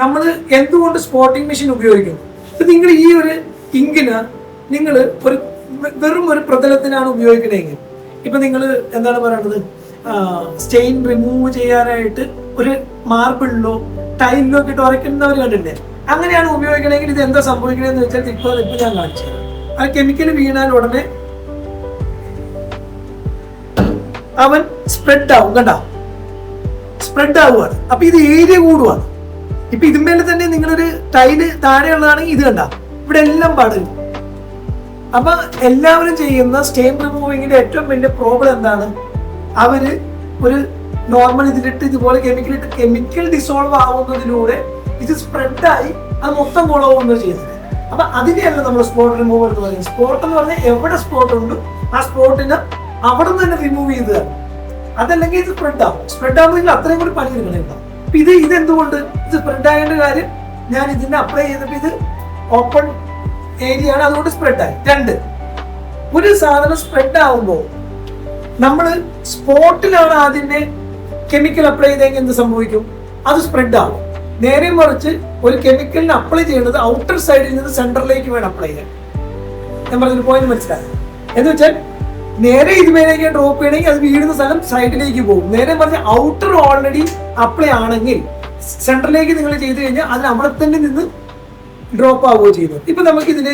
നമ്മൾ എന്തുകൊണ്ട് spotting machine ഉപയോഗിക്കുന്നു? ഇപ്പൊ നിങ്ങൾ ഈ ഒരു ഇങ്കിന് നിങ്ങൾ ഒരു വെറും ഒരു പ്രതലത്തിനാണ് ഉപയോഗിക്കണമെങ്കിൽ, ഇപ്പൊ നിങ്ങൾ എന്താണ് പറയുന്നത്, സ്റ്റെയിൻ റിമൂവ് ചെയ്യാനായിട്ട് ഒരു മാർബിളിലോ ടൈലിലോ ഒക്കെ ഇട്ട് ഉറയ്ക്കുന്നവർ കണ്ടില്ലേ? അങ്ങനെയാണ് ഉപയോഗിക്കണമെങ്കിൽ ഇത് എന്താ സംഭവിക്കണമെന്ന് വെച്ചാൽ ഇപ്പൊ ഞാൻ കാണിച്ചത്, ആ കെമിക്കൽ വീണാൽ ഉടനെ അവൻ സ്പ്രെഡ് ആവും. കണ്ട, സ്പ്രെഡ് ആവുകയാണ്. അപ്പൊ ഇത് ഏരിയ കൂടുവാണ്. ഇപ്പൊ ഇതിന്മേലെ തന്നെ നിങ്ങളൊരു ടൈല് താഴെയുള്ളതാണെങ്കിൽ ഇത് കണ്ട, ഇവിടെ എല്ലാം പാടും. അപ്പൊ എല്ലാവരും ചെയ്യുന്ന സ്റ്റെയിൻ റിമൂവിങ്ങിന്റെ ഏറ്റവും വലിയ പ്രോബ്ലം എന്താണ്? അവര് ഒരു നോർമൽ ഇതിലിട്ട് ഇതുപോലെ കെമിക്കൽ ഡിസോൾവ് ആവുന്നതിലൂടെ ഇത് സ്പ്രെഡായി അത് മൊത്തം കുളവുന്നത് ചെയ്യുന്നത്. അപ്പൊ അതിനെയല്ല നമ്മൾ സ്പോട്ട് റിമൂവർ എന്ന് പറയുന്നത്. സ്പോട്ട് എന്ന് പറഞ്ഞാൽ എവിടെ സ്പോട്ട് ഉണ്ട് ആ സ്പോട്ടിന് അവിടെ നിന്ന് തന്നെ റിമൂവ് ചെയ്തതാണ്. അതല്ലെങ്കിൽ ഇത് സ്പ്രെഡ് ആവും. സ്പ്രെഡ് ആവുമ്പോൾ അത്രയും കൂടി പണി എടുക്കണുണ്ടാവും. അപ്പൊ ഇതെന്തുകൊണ്ട് ഇത് സ്പ്രെഡ് ആയതിന്റെ കാര്യം, ഞാൻ ഇതിനെ അപ്ലൈ ചെയ്തപ്പോൾ ഇത് ഓപ്പൺ ഏരിയ ആണ്, അതുകൊണ്ട് സ്പ്രെഡ് ആയി. രണ്ട്, ഒരു സാധനം സ്പ്രെഡ് ആവുമ്പോൾ നമ്മൾ സ്പോട്ടിലാണ് ആദ്യമേ കെമിക്കൽ അപ്ലൈ ചെയ്തെങ്കിൽ എന്ത് സംഭവിക്കും? അത് സ്പ്രെഡ് ആവും. നേരെ മറിച്ച് ഒരു കെമിക്കലിന് അപ്ലൈ ചെയ്യുന്നത് ഔട്ടർ സൈഡിൽ നിന്ന് സെന്ററിലേക്ക് വേണം അപ്ലൈ ചെയ്യാൻ. ഞാൻ പറഞ്ഞൊരു പോയിന്റ് മനസ്സിലായി എന്ന് വെച്ചാൽ, നേരെ ഇതുമേലേക്ക് ഡ്രോപ്പ് ചെയ്യണമെങ്കിൽ അത് വീഴുന്ന സ്ഥലം സൈഡിലേക്ക് പോകും. നേരെ മറിച്ച് ഔട്ടർ ഓൾറെഡി അപ്ലൈ ആണെങ്കിൽ സെന്ററിലേക്ക് നിങ്ങൾ ചെയ്ത് കഴിഞ്ഞാൽ അതിന് അവിടെ തന്നെ നിന്ന് ഡ്രോപ്പ് ആവുകയോ ചെയ്യുന്നത്. ഇപ്പൊ നമുക്ക് ഇതിലേക്ക്